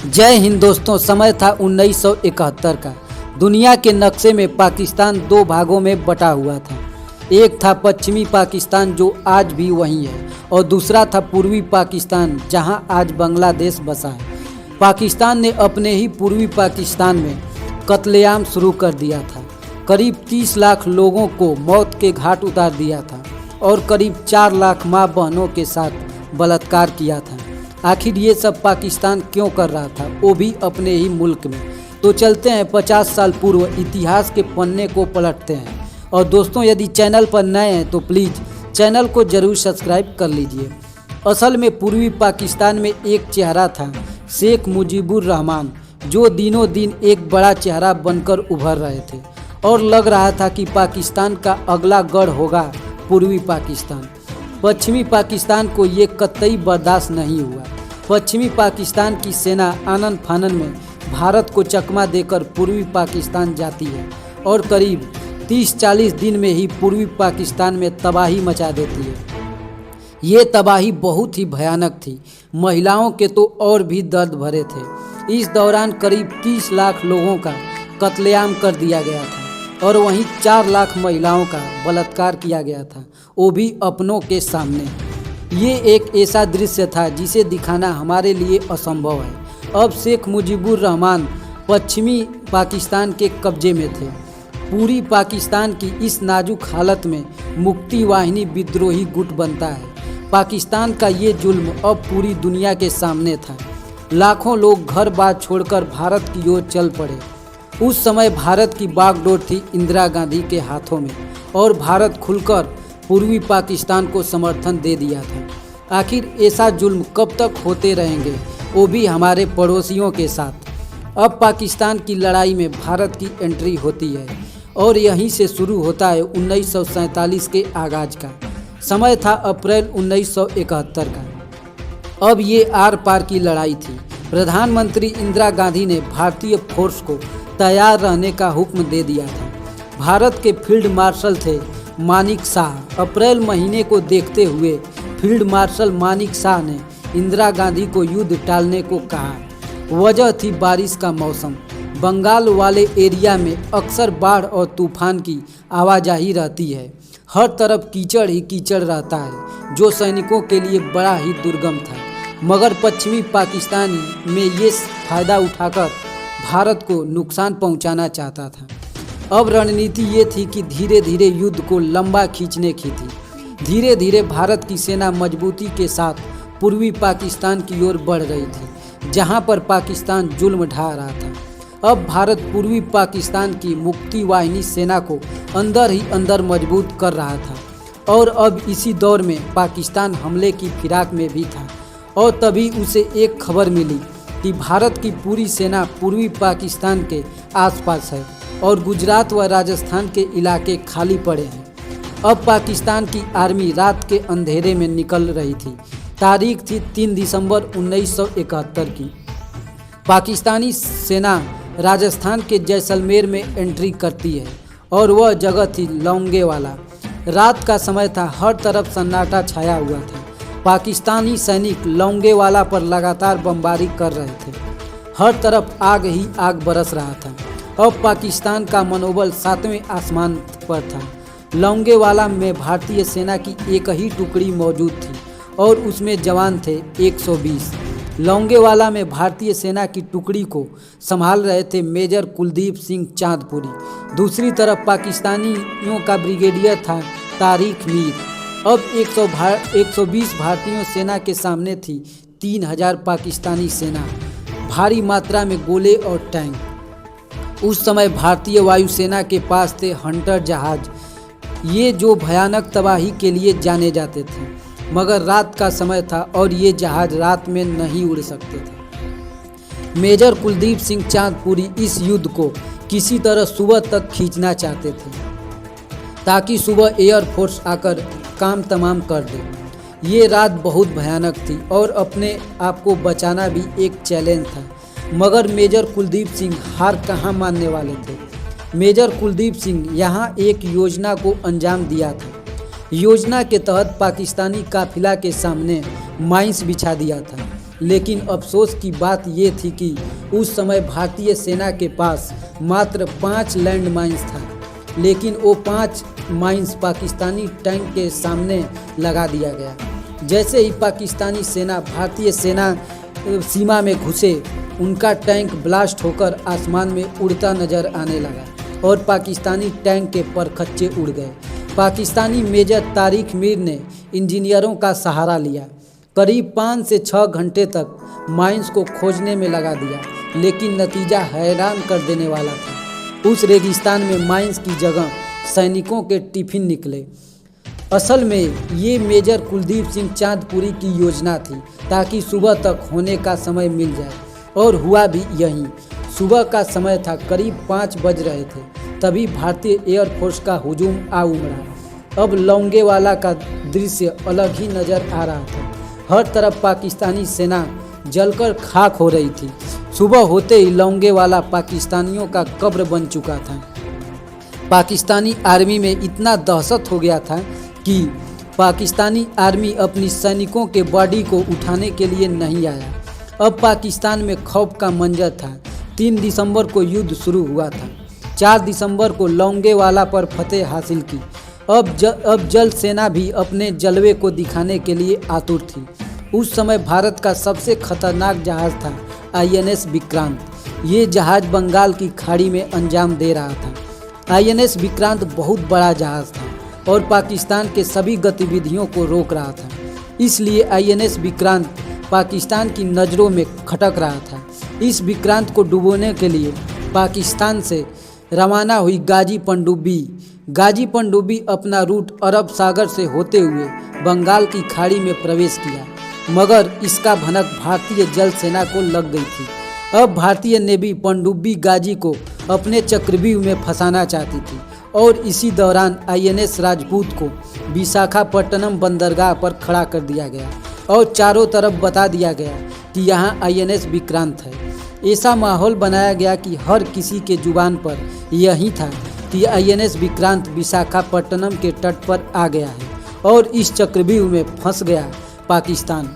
जय हिंद दोस्तों। समय था 1971 का। दुनिया के नक्शे में पाकिस्तान दो भागों में बटा हुआ था। एक था पश्चिमी पाकिस्तान जो आज भी वहीं है, और दूसरा था पूर्वी पाकिस्तान जहां आज बांग्लादेश बसा है। पाकिस्तान ने अपने ही पूर्वी पाकिस्तान में कत्लेआम शुरू कर दिया था। करीब 30 लाख लोगों को मौत के घाट उतार दिया था और करीब 4 लाख माँ बहनों के साथ बलात्कार किया था। आखिर ये सब पाकिस्तान क्यों कर रहा था, वो भी अपने ही मुल्क में। तो चलते हैं 50 साल पूर्व इतिहास के पन्ने को पलटते हैं। और दोस्तों, यदि चैनल पर नए हैं तो प्लीज़ चैनल को ज़रूर सब्सक्राइब कर लीजिए। असल में पूर्वी पाकिस्तान में एक चेहरा था, शेख मुजीबुर रहमान, जो दिनों दिन एक बड़ा चेहरा बनकर उभर रहे थे और लग रहा था कि पाकिस्तान का अगला गढ़ होगा पूर्वी पाकिस्तान। पश्चिमी पाकिस्तान को ये कतई बर्दाश्त नहीं हुआ। पश्चिमी पाकिस्तान की सेना आनन फानन में भारत को चकमा देकर पूर्वी पाकिस्तान जाती है और करीब 30-40 दिन में ही पूर्वी पाकिस्तान में तबाही मचा देती है। ये तबाही बहुत ही भयानक थी। महिलाओं के तो और भी दर्द भरे थे। इस दौरान करीब 30 लाख लोगों का कत्लेआम कर दिया गया था और वहीं 4 लाख महिलाओं का बलात्कार किया गया था, वो भी अपनों के सामने। ये एक ऐसा दृश्य था जिसे दिखाना हमारे लिए असंभव है। अब शेख मुजीबुर रहमान पश्चिमी पाकिस्तान के कब्जे में थे। पूरी पाकिस्तान की इस नाजुक हालत में मुक्ति वाहिनी विद्रोही गुट बनता है। पाकिस्तान का ये जुल्म अब पूरी दुनिया के सामने था। लाखों लोग घर बार छोड़कर भारत की ओर चल पड़े। उस समय भारत की बागडोर थी इंदिरा गांधी के हाथों में और भारत खुलकर पूर्वी पाकिस्तान को समर्थन दे दिया था। आखिर ऐसा जुल्म कब तक होते रहेंगे, वो भी हमारे पड़ोसियों के साथ। अब पाकिस्तान की लड़ाई में भारत की एंट्री होती है और यहीं से शुरू होता है 1947 के आगाज का। समय था अप्रैल 1971 का। अब ये आर पार की लड़ाई थी। प्रधानमंत्री इंदिरा गांधी ने भारतीय फोर्स को तैयार रहने का हुक्म दे दिया था। भारत के फील्ड मार्शल थे मानिक शाह। अप्रैल महीने को देखते हुए फील्ड मार्शल मानिक शाह ने इंदिरा गांधी को युद्ध टालने को कहा। वजह थी बारिश का मौसम। बंगाल वाले एरिया में अक्सर बाढ़ और तूफान की आवाजाही रहती है। हर तरफ कीचड़ ही कीचड़ रहता है, जो सैनिकों के लिए बड़ा ही दुर्गम था। मगर पश्चिमी पाकिस्तान में ये फ़ायदा उठाकर भारत को नुकसान पहुंचाना चाहता था। अब रणनीति ये थी कि धीरे धीरे युद्ध को लंबा खींचने की थी। धीरे धीरे भारत की सेना मजबूती के साथ पूर्वी पाकिस्तान की ओर बढ़ रही थी, जहां पर पाकिस्तान जुल्म ढा रहा था। अब भारत पूर्वी पाकिस्तान की मुक्ति वाहिनी सेना को अंदर ही अंदर मजबूत कर रहा था और अब इसी दौर में पाकिस्तान हमले की फिराक में भी था। और तभी उसे एक खबर मिली कि भारत की पूरी सेना पूर्वी पाकिस्तान के आसपास है और गुजरात व राजस्थान के इलाके खाली पड़े हैं। अब पाकिस्तान की आर्मी रात के अंधेरे में निकल रही थी। तारीख थी 3 दिसंबर 1971 की। पाकिस्तानी सेना राजस्थान के जैसलमेर में एंट्री करती है और वह जगह थी लौंगेवाला। रात का समय था, हर तरफ सन्नाटा छाया हुआ था। पाकिस्तानी सैनिक लौंगेवाला पर लगातार बमबारी कर रहे थे। हर तरफ आग ही आग बरस रहा था। अब पाकिस्तान का मनोबल 7वें आसमान पर था। लौंगेवाला में भारतीय सेना की एक ही टुकड़ी मौजूद थी और उसमें जवान थे 120। लौंगेवाला में भारतीय सेना की टुकड़ी को संभाल रहे थे मेजर कुलदीप सिंह चांदपुरी। दूसरी तरफ पाकिस्तानियों का ब्रिगेडियर था तारिक मीर। अब 120 भारतीयों सेना के सामने थी 3000 पाकिस्तानी सेना, भारी मात्रा में गोले और टैंक। उस समय भारतीय वायुसेना के पास थे हंटर जहाज, ये जो भयानक तबाही के लिए जाने जाते थे। मगर रात का समय था और ये जहाज रात में नहीं उड़ सकते थे। मेजर कुलदीप सिंह चांदपुरी इस युद्ध को किसी तरह सुबह तक खींचना चाहते थे ताकि सुबह एयरफोर्स आकर काम तमाम कर दे। ये रात बहुत भयानक थी और अपने आप को बचाना भी एक चैलेंज था। मगर मेजर कुलदीप सिंह हार कहाँ मानने वाले थे। मेजर कुलदीप सिंह यहाँ एक योजना को अंजाम दिया था। योजना के तहत पाकिस्तानी काफिला के सामने माइंस बिछा दिया था लेकिन अफसोस की बात ये थी कि उस समय भारतीय सेना के पास मात्र 5 लैंड माइन्स था, लेकिन वो 5 माइन्स पाकिस्तानी टैंक के सामने लगा दिया गया। जैसे ही पाकिस्तानी सेना भारतीय सेना सीमा में घुसे, उनका टैंक ब्लास्ट होकर आसमान में उड़ता नजर आने लगा और पाकिस्तानी टैंक के परखच्चे उड़ गए। पाकिस्तानी मेजर तारिक मीर ने इंजीनियरों का सहारा लिया। करीब 5 से 6 घंटे तक माइंस को खोजने में लगा दिया, लेकिन नतीजा हैरान कर देने वाला था। उस रेगिस्तान में माइंस की जगह सैनिकों के टिफिन निकले। असल में ये मेजर कुलदीप सिंह चांदपुरी की योजना थी, ताकि सुबह तक होने का समय मिल जाए, और हुआ भी यही। सुबह का समय था, करीब 5 बज रहे थे, तभी भारतीय एयरफोर्स का हुजूम आ उमड़ा। अब लौंगेवाला का दृश्य अलग ही नज़र आ रहा था। हर तरफ पाकिस्तानी सेना जलकर खाक हो रही थी। सुबह होते ही लौंगेवाला पाकिस्तानियों का कब्र बन चुका था। पाकिस्तानी आर्मी में इतना दहशत हो गया था कि पाकिस्तानी आर्मी अपनी सैनिकों के बॉडी को उठाने के लिए नहीं आया। अब पाकिस्तान में खौफ का मंजर था। 3 दिसंबर को युद्ध शुरू हुआ था। 4 दिसंबर को लौंगेवाला पर फतेह हासिल की। अब जल सेना भी अपने जलवे को दिखाने के लिए आतुर थी। उस समय भारत का सबसे खतरनाक जहाज़ था INS विक्रांत। ये जहाज़ बंगाल की खाड़ी में अंजाम दे रहा था। INS विक्रांत बहुत बड़ा जहाज़ था और पाकिस्तान के सभी गतिविधियों को रोक रहा था। इसलिए INS विक्रांत पाकिस्तान की नज़रों में खटक रहा था। इस विक्रांत को डुबोने के लिए पाकिस्तान से रवाना हुई गाजी पनडुब्बी अपना रूट अरब सागर से होते हुए बंगाल की खाड़ी में प्रवेश किया, मगर इसका भनक भारतीय जल सेना को लग गई थी। अब भारतीय नेवी पनडुब्बी गाजी को अपने चक्रव्यूह में फंसाना चाहती थी और इसी दौरान INS राजपूत को विशाखापट्टनम बंदरगाह पर खड़ा कर दिया गया और चारों तरफ बता दिया गया कि यहाँ INS विक्रांत है। ऐसा माहौल बनाया गया कि हर किसी के जुबान पर यही था कि INS विक्रांत विशाखापट्टनम के तट पर आ गया है और इस चक्रव्यूह में फंस गया पाकिस्तान।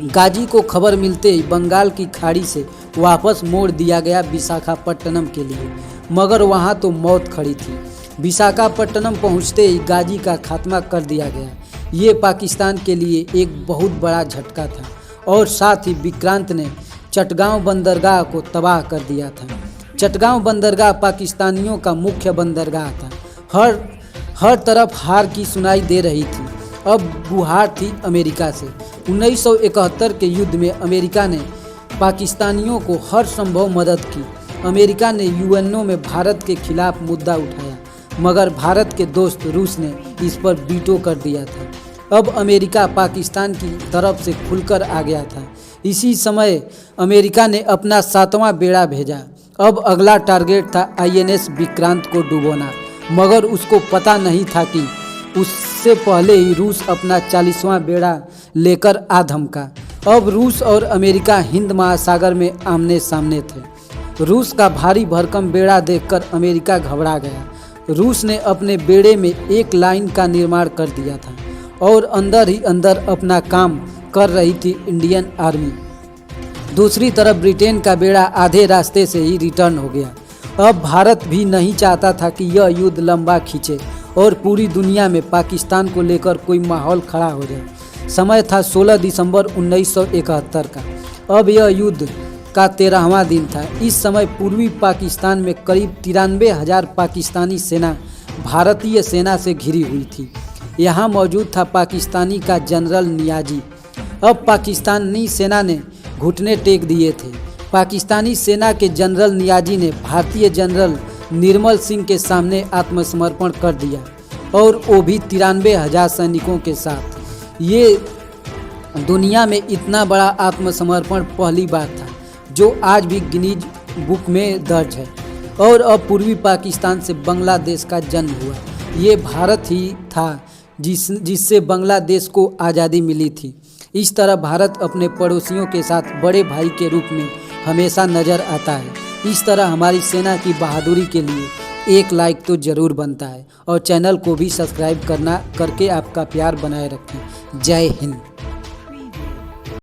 गाजी को खबर मिलते ही बंगाल की खाड़ी से वापस मोड़ दिया गया विशाखापट्टनम के लिए, मगर वहां तो मौत खड़ी थी। विशाखापट्टनम पहुंचते ही गाजी का खात्मा कर दिया गया। ये पाकिस्तान के लिए एक बहुत बड़ा झटका था और साथ ही विक्रांत ने चटगांव बंदरगाह को तबाह कर दिया था। चटगांव बंदरगाह पाकिस्तानियों का मुख्य बंदरगाह था। हर तरफ हार की सुनाई दे रही थी। अब गुहार थी अमेरिका से। 1971 के युद्ध में अमेरिका ने पाकिस्तानियों को हर संभव मदद की। अमेरिका ने UNO में भारत के खिलाफ मुद्दा उठाया, मगर भारत के दोस्त रूस ने इस पर वीटो कर दिया था। अब अमेरिका पाकिस्तान की तरफ से खुलकर आ गया था। इसी समय अमेरिका ने अपना 7वां बेड़ा भेजा। अब अगला टारगेट था INS विक्रांत को डुबोना, मगर उसको पता नहीं था कि उससे पहले ही रूस अपना 40वां बेड़ा लेकर आ धमका। अब रूस और अमेरिका हिंद महासागर में आमने सामने थे। रूस का भारी भरकम बेड़ा देखकर अमेरिका घबरा गया। रूस ने अपने बेड़े में एक लाइन का निर्माण कर दिया था और अंदर ही अंदर अपना काम कर रही थी इंडियन आर्मी। दूसरी तरफ ब्रिटेन का बेड़ा आधे रास्ते से ही रिटर्न हो गया। अब भारत भी नहीं चाहता था कि यह युद्ध लंबा खींचे और पूरी दुनिया में पाकिस्तान को लेकर कोई माहौल खड़ा हो जाए। समय था 16 दिसंबर 1971 का। अब यह युद्ध का 13वां दिन था। इस समय पूर्वी पाकिस्तान में करीब 93,000 पाकिस्तानी सेना भारतीय सेना से घिरी हुई थी। यहाँ मौजूद था पाकिस्तानी का जनरल नियाजी। अब पाकिस्तानी सेना ने घुटने टेक दिए थे। पाकिस्तानी सेना के जनरल नियाजी ने भारतीय जनरल निर्मल सिंह के सामने आत्मसमर्पण कर दिया, और वो भी 93,000 सैनिकों के साथ। ये दुनिया में इतना बड़ा आत्मसमर्पण पहली बार था, जो आज भी गिनीज बुक में दर्ज है। और अब पूर्वी पाकिस्तान से बांग्लादेश का जन्म हुआ। ये भारत ही था जिससे बांग्लादेश को आज़ादी मिली थी। इस तरह भारत अपने पड़ोसियों के साथ बड़े भाई के रूप में हमेशा नज़र आता है। इस तरह हमारी सेना की बहादुरी के लिए एक लाइक तो ज़रूर बनता है, और चैनल को भी सब्सक्राइब करके आपका प्यार बनाए रखें। जय हिंद।